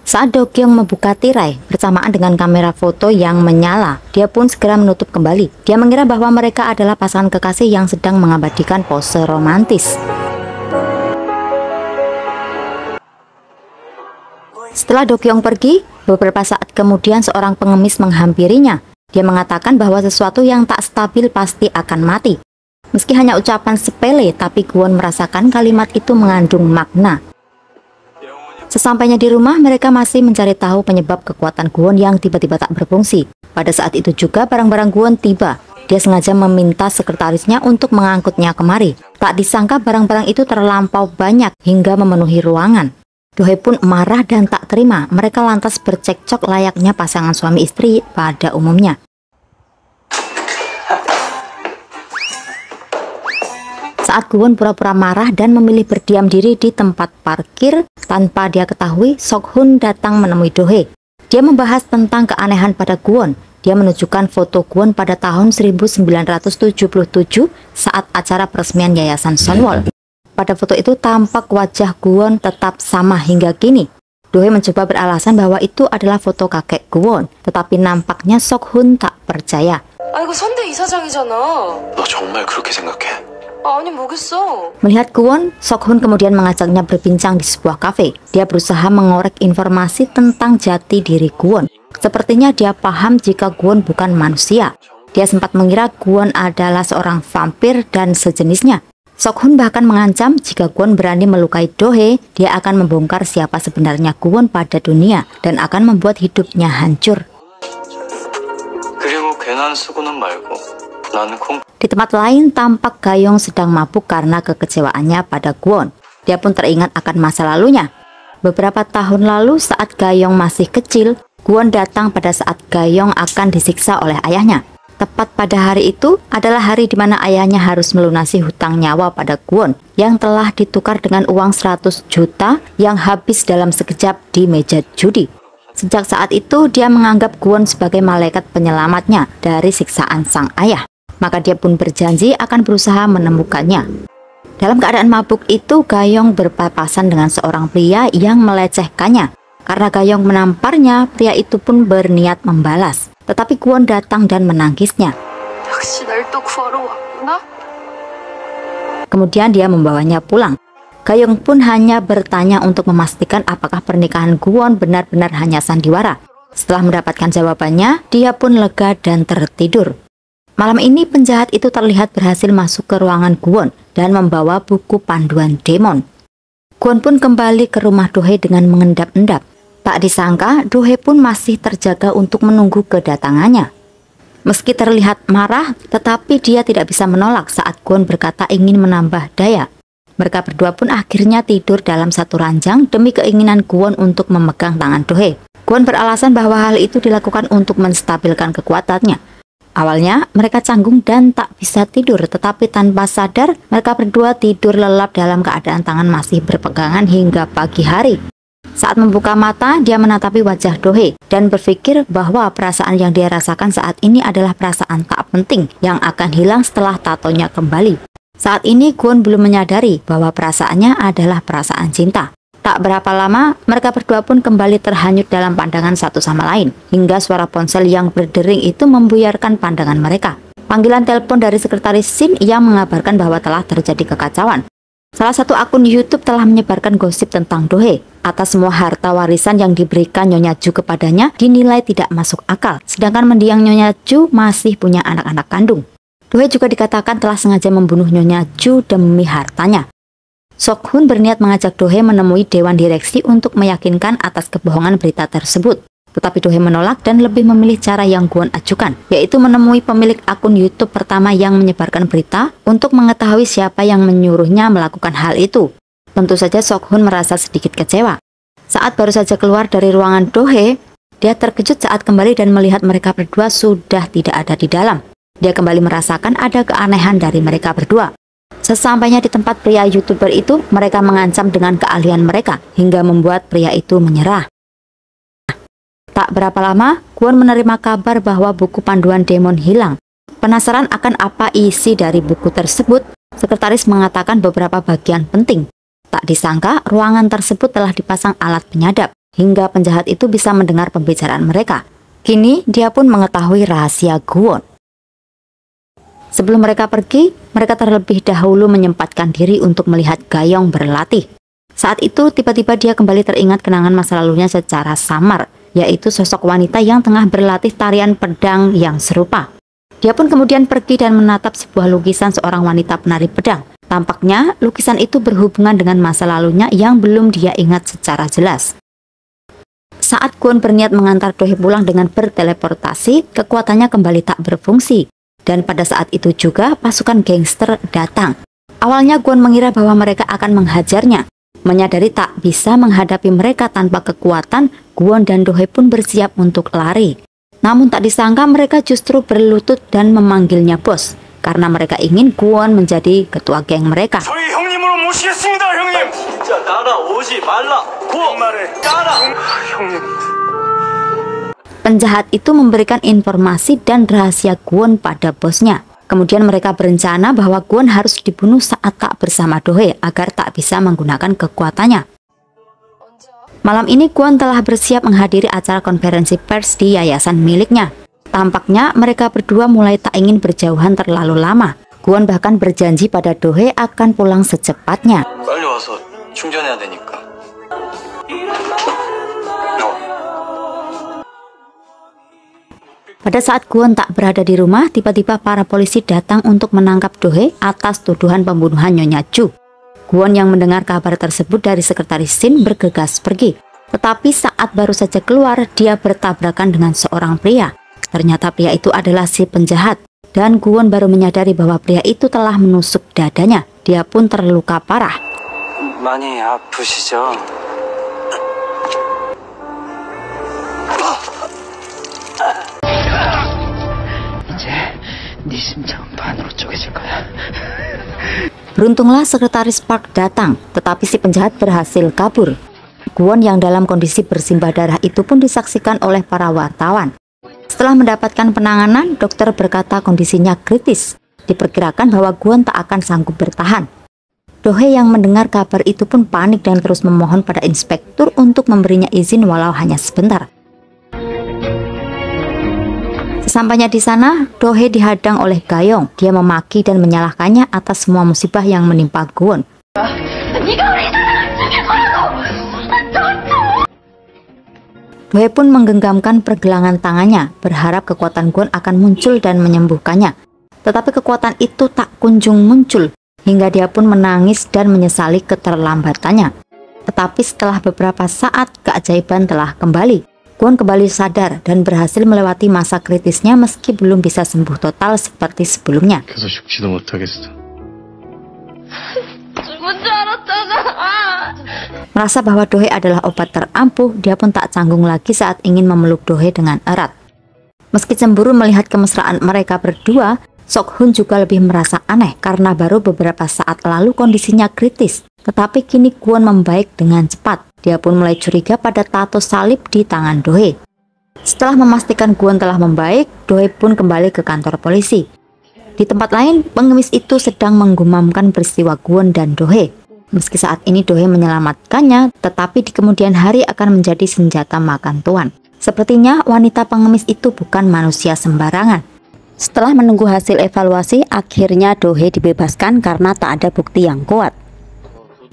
Saat Do Kyung membuka tirai bersamaan dengan kamera foto yang menyala, dia pun segera menutup kembali. Dia mengira bahwa mereka adalah pasangan kekasih yang sedang mengabadikan pose romantis. Setelah Do Kyung pergi, beberapa saat kemudian seorang pengemis menghampirinya. Dia mengatakan bahwa sesuatu yang tak stabil pasti akan mati. Meski hanya ucapan sepele, tapi Kwon merasakan kalimat itu mengandung makna. Sesampainya di rumah, mereka masih mencari tahu penyebab kekuatan Kwon yang tiba-tiba tak berfungsi. Pada saat itu juga barang-barang Kwon tiba. Dia sengaja meminta sekretarisnya untuk mengangkutnya kemari. Tak disangka barang-barang itu terlampau banyak hingga memenuhi ruangan. Do-hye pun marah dan tak terima. Mereka lantas bercekcok layaknya pasangan suami istri pada umumnya. Saat Kwon pura-pura marah dan memilih berdiam diri di tempat parkir, tanpa dia ketahui, Sok-hun datang menemui Do-hye. Dia membahas tentang keanehan pada Kwon. Dia menunjukkan foto Kwon pada tahun 1977 saat acara peresmian Yayasan Sunwol. Pada foto itu tampak wajah Kwon tetap sama hingga kini. Do-hye mencoba beralasan bahwa itu adalah foto kakek Kwon, tetapi nampaknya Sok-hun tak percaya. 이거 선대 이사장이잖아. 너 정말 그렇게 생각해? 아니 뭐겠어. Melihat Kwon, Sok-hun kemudian mengajaknya berbincang di sebuah kafe. Dia berusaha mengorek informasi tentang jati diri Kwon. Sepertinya dia paham jika Kwon bukan manusia. Dia sempat mengira Kwon adalah seorang vampir dan sejenisnya. Sok-hun bahkan mengancam jika Kwon berani melukai Do-hye, dia akan membongkar siapa sebenarnya Kwon pada dunia dan akan membuat hidupnya hancur. 그리고 괜한 수고는 말고 나는 Di tempat lain tampak Ga-young sedang mabuk karena kekecewaannya pada Kwon. Dia pun teringat akan masa lalunya. Beberapa tahun lalu saat Ga-young masih kecil, Kwon datang pada saat Ga-young akan disiksa oleh ayahnya. Tepat pada hari itu adalah hari di mana ayahnya harus melunasi hutang nyawa pada Kwon yang telah ditukar dengan uang 100 juta yang habis dalam sekejap di meja judi. Sejak saat itu dia menganggap Kwon sebagai malaikat penyelamatnya dari siksaan sang ayah. Maka dia pun berjanji akan berusaha menemukannya. Dalam keadaan mabuk itu, Ga-young berpapasan dengan seorang pria yang melecehkannya. Karena Ga-young menamparnya, pria itu pun berniat membalas. Tetapi Kwon datang dan menangisnya. 역시 날 또 구하러 왔구나. Kemudian dia membawanya pulang. Ga-young pun hanya bertanya untuk memastikan apakah pernikahan Kwon benar-benar hanya sandiwara. Setelah mendapatkan jawabannya, dia pun lega dan tertidur. Malam ini penjahat itu terlihat berhasil masuk ke ruangan Kwon dan membawa buku panduan demon. Kwon pun kembali ke rumah Do-hye dengan mengendap-endap. Tak disangka Do-hye pun masih terjaga untuk menunggu kedatangannya. Meski terlihat marah, tetapi dia tidak bisa menolak saat Kwon berkata ingin menambah daya. Mereka berdua pun akhirnya tidur dalam satu ranjang demi keinginan Kwon untuk memegang tangan Do-hye. Kwon beralasan bahwa hal itu dilakukan untuk menstabilkan kekuatannya. Awalnya mereka canggung dan tak bisa tidur, tetapi tanpa sadar mereka berdua tidur lelap dalam keadaan tangan masih berpegangan hingga pagi hari. Saat membuka mata, dia menatapi wajah Do-hye dan berpikir bahwa perasaan yang dia rasakan saat ini adalah perasaan tak penting yang akan hilang setelah tatonya kembali. Saat ini Kwon belum menyadari bahwa perasaannya adalah perasaan cinta. Tak berapa lama, mereka berdua pun kembali terhanyut dalam pandangan satu sama lain, hingga suara ponsel yang berdering itu membuyarkan pandangan mereka. Panggilan telepon dari sekretaris Shin yang mengabarkan bahwa telah terjadi kekacauan. Salah satu akun YouTube telah menyebarkan gosip tentang Do-hye. Atas semua harta warisan yang diberikan Nyonya Ju kepadanya dinilai tidak masuk akal, sedangkan mendiang Nyonya Ju masih punya anak-anak kandung. Do-hye juga dikatakan telah sengaja membunuh Nyonya Ju demi hartanya. Sok-hun berniat mengajak Do-hye menemui Dewan Direksi untuk meyakinkan atas kebohongan berita tersebut. Tetapi Do-hye menolak dan lebih memilih cara yang Kwon ajukan, yaitu menemui pemilik akun YouTube pertama yang menyebarkan berita untuk mengetahui siapa yang menyuruhnya melakukan hal itu. Tentu saja Sok-hun merasa sedikit kecewa. Saat baru saja keluar dari ruangan Do-hye, dia terkejut saat kembali dan melihat mereka berdua sudah tidak ada di dalam. Dia kembali merasakan ada keanehan dari mereka berdua. Sesampainya di tempat pria YouTuber itu, mereka mengancam dengan keahlian mereka hingga membuat pria itu menyerah. Tak berapa lama, Kwon menerima kabar bahwa buku panduan demon hilang. Penasaran akan apa isi dari buku tersebut, sekretaris mengatakan beberapa bagian penting. Tak disangka, ruangan tersebut telah dipasang alat penyadap. hingga penjahat itu bisa mendengar pembicaraan mereka. Kini dia pun mengetahui rahasia Gwon. Sebelum mereka pergi, mereka terlebih dahulu menyempatkan diri untuk melihat Gayong berlatih. Saat itu tiba-tiba dia kembali teringat kenangan masa lalunya secara samar, yaitu sosok wanita yang tengah berlatih tarian pedang yang serupa. Dia pun kemudian pergi dan menatap sebuah lukisan seorang wanita penari pedang. Tampaknya lukisan itu berhubungan dengan masa lalunya yang belum dia ingat secara jelas. Saat Gwon berniat mengantar Do-hee pulang dengan berteleportasi, kekuatannya kembali tak berfungsi. Dan pada saat itu juga pasukan gangster datang. Awalnya Gwon mengira bahwa mereka akan menghajarnya. Menyadari tak bisa menghadapi mereka tanpa kekuatan, Gwon dan Do-hee pun bersiap untuk lari. Namun tak disangka mereka justru berlutut dan memanggilnya bos, karena mereka ingin Gwon menjadi ketua geng mereka. 저희 형님으로 모시겠습니다, 형님. 진짜 따라오지 말라. 말해. 형님. Penjahat itu memberikan informasi dan rahasia Gwon pada bosnya. Kemudian mereka berencana bahwa Gwon harus dibunuh saat tak bersama Do-hee agar tak bisa menggunakan kekuatannya. Malam ini Gwon telah bersiap menghadiri acara konferensi pers di yayasan miliknya. Tampaknya mereka berdua mulai tak ingin berjauhan terlalu lama. Gwon bahkan berjanji pada Do-hee akan pulang secepatnya. 빨리 와서 충전해야 되니까. Pada saat Gwon tak berada di rumah, tiba-tiba para polisi datang untuk menangkap Do-hee atas tuduhan pembunuhan Nyonya Ju. Gwon yang mendengar kabar tersebut dari sekretaris Shin bergegas pergi. Tetapi saat baru saja keluar, dia bertabrakan dengan seorang pria. Ternyata pria itu adalah si penjahat. Dan Gwon baru menyadari bahwa pria itu telah menusuk dadanya. Dia pun terluka parah. 많이 아프시죠? 네 심장 반으로 쪼개질 거야. Beruntunglah sekretaris Park datang, tetapi si penjahat berhasil kabur. Gwon yang dalam kondisi bersimbah darah itu pun disaksikan oleh para wartawan. Setelah mendapatkan penanganan, dokter berkata kondisinya kritis. Diperkirakan bahwa Gwon tak akan sanggup bertahan. Do-hee yang mendengar kabar itu pun panik dan terus memohon pada inspektur untuk memberinya izin walau hanya sebentar. Sesampainya di sana, Do-hee dihadang oleh Gayong. Dia memaki dan menyalahkannya atas semua musibah yang menimpa Gwon. Do-hee pun menggenggamkan pergelangan tangannya, berharap kekuatan Gwon akan muncul dan menyembuhkannya. Tetapi kekuatan itu tak kunjung muncul, hingga dia pun menangis dan menyesali keterlambatannya. Tetapi setelah beberapa saat, keajaiban telah kembali. Gwon kembali sadar dan berhasil melewati masa kritisnya meski belum bisa sembuh total seperti sebelumnya. 계속 죽지도 못하겠어. Merasa bahwa Do-hee adalah obat terampuh, dia pun tak canggung lagi saat ingin memeluk Do-hee dengan erat. Meski cemburu melihat kemesraan mereka berdua, Sok-hun juga lebih merasa aneh karena baru beberapa saat lalu kondisinya kritis. Tetapi kini Gwon membaik dengan cepat. Dia pun mulai curiga pada tato salib di tangan Do-hee. Setelah memastikan Gwon telah membaik, Do-hee pun kembali ke kantor polisi. Di tempat lain, pengemis itu sedang menggumamkan peristiwa Gwon dan Do-hee. Meski saat ini Do-hee menyelamatkannya, tetapi di kemudian hari akan menjadi senjata makan tuan. Sepertinya wanita pengemis itu bukan manusia sembarangan. Setelah menunggu hasil evaluasi, akhirnya Do-hee dibebaskan karena tak ada bukti yang kuat.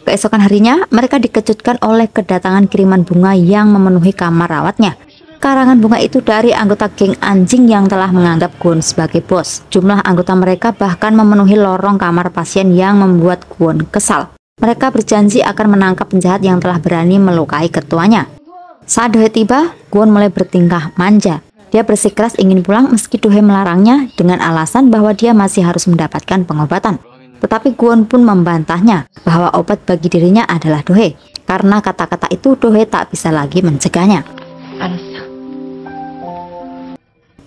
Keesokan harinya, mereka dikejutkan oleh kedatangan kiriman bunga yang memenuhi kamar rawatnya. Karangan bunga itu dari anggota geng anjing yang telah menganggap Gwon sebagai bos. Jumlah anggota mereka bahkan memenuhi lorong kamar pasien yang membuat Gwon kesal. Mereka berjanji akan menangkap penjahat yang telah berani melukai ketuanya. Saat Do-hee tiba, Gwon mulai bertingkah manja. Dia bersikeras ingin pulang meski Do-hee melarangnya dengan alasan bahwa dia masih harus mendapatkan pengobatan. Tetapi Gwon pun membantahnya bahwa obat bagi dirinya adalah Do-hee. Karena kata-kata itu Do-hee tak bisa lagi mencegahnya.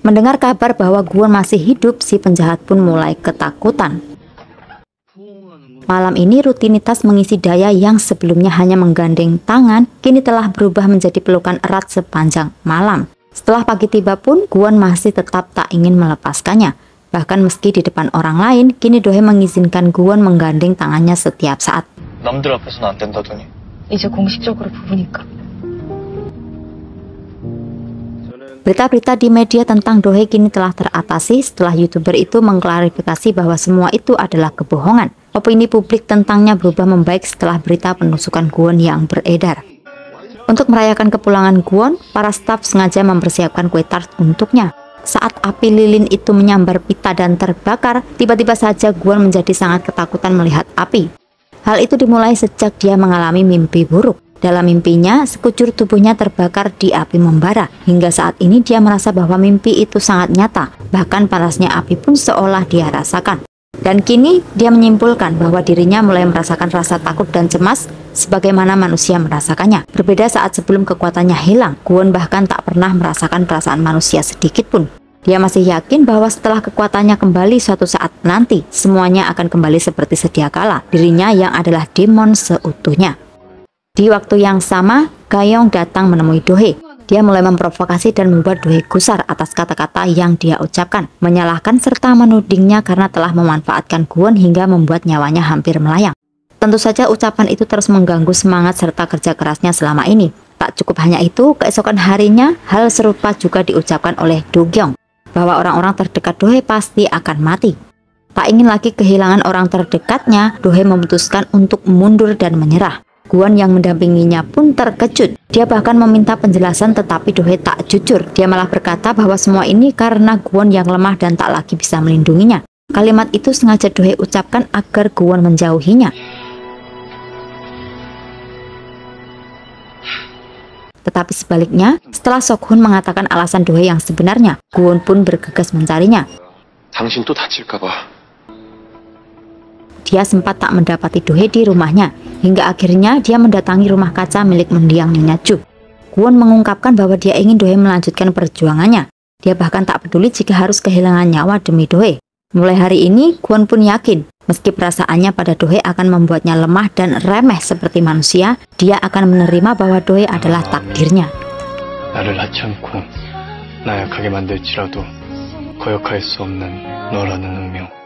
Mendengar kabar bahwa Gwon masih hidup, si penjahat pun mulai ketakutan. Malam ini rutinitas mengisi daya yang sebelumnya hanya menggandeng tangan, kini telah berubah menjadi pelukan erat sepanjang malam. Setelah pagi tiba pun, Gwon masih tetap tak ingin melepaskannya. Bahkan meski di depan orang lain, kini Do-hee mengizinkan Gwon menggandeng tangannya setiap saat. 남들 앞에서는 안 된다더니. 이제 공식적으로 부부니까. Berita-berita di media tentang Dohee kini telah teratasi setelah YouTuber itu mengklarifikasi bahwa semua itu adalah kebohongan. Opini publik tentangnya berubah membaik setelah berita penusukan Kwon yang beredar. Untuk merayakan kepulangan Kwon, para staf sengaja mempersiapkan kue tart untuknya. Saat api lilin itu menyambar pita dan terbakar, tiba-tiba saja Kwon menjadi sangat ketakutan melihat api. Hal itu dimulai sejak dia mengalami mimpi buruk. Dalam mimpinya, sekujur tubuhnya terbakar di api membara. Hingga saat ini dia merasa bahwa mimpi itu sangat nyata. Bahkan panasnya api pun seolah dia rasakan. Dan kini dia menyimpulkan bahwa dirinya mulai merasakan rasa takut dan cemas sebagaimana manusia merasakannya. Berbeda saat sebelum kekuatannya hilang, Kwon bahkan tak pernah merasakan perasaan manusia sedikit pun. Dia masih yakin bahwa setelah kekuatannya kembali suatu saat nanti, semuanya akan kembali seperti sedia kala. Dirinya yang adalah demon seutuhnya. Di waktu yang sama, Gayong datang menemui Dohee. Dia mulai memprovokasi dan membuat Dohee gusar atas kata-kata yang dia ucapkan, menyalahkan serta menudingnya karena telah memanfaatkan Kwon hingga membuat nyawanya hampir melayang. Tentu saja ucapan itu terus mengganggu semangat serta kerja kerasnya selama ini. Tak cukup hanya itu, keesokan harinya hal serupa juga diucapkan oleh Do Kyung, bahwa orang-orang terdekat Dohee pasti akan mati. Tak ingin lagi kehilangan orang terdekatnya, Dohee memutuskan untuk mundur dan menyerah. Kwon yang mendampinginya pun terkejut. Dia bahkan meminta penjelasan tetapi Dohee tak jujur. Dia malah berkata bahwa semua ini karena Kwon yang lemah dan tak lagi bisa melindunginya. Kalimat itu sengaja Dohee ucapkan agar Kwon menjauhinya. Tetapi sebaliknya, setelah Sok-hun mengatakan alasan Dohee yang sebenarnya, Kwon pun bergegas mencarinya. 당신 또 다칠까 봐. Dia sempat tak mendapati Dohee di rumahnya, hingga akhirnya dia mendatangi rumah kaca milik mendiang Nyonya Ju. Kwon mengungkapkan bahwa dia ingin Dohee melanjutkan perjuangannya. Dia bahkan tak peduli jika harus kehilangan nyawa demi Dohee. Mulai hari ini, Kwon pun yakin, meski perasaannya pada Dohee akan membuatnya lemah dan remeh seperti manusia, dia akan menerima bahwa Dohee adalah takdirnya. 나를 낳지 않고 나약하게 만들지라도 거역할 수 없는 너라는 운명.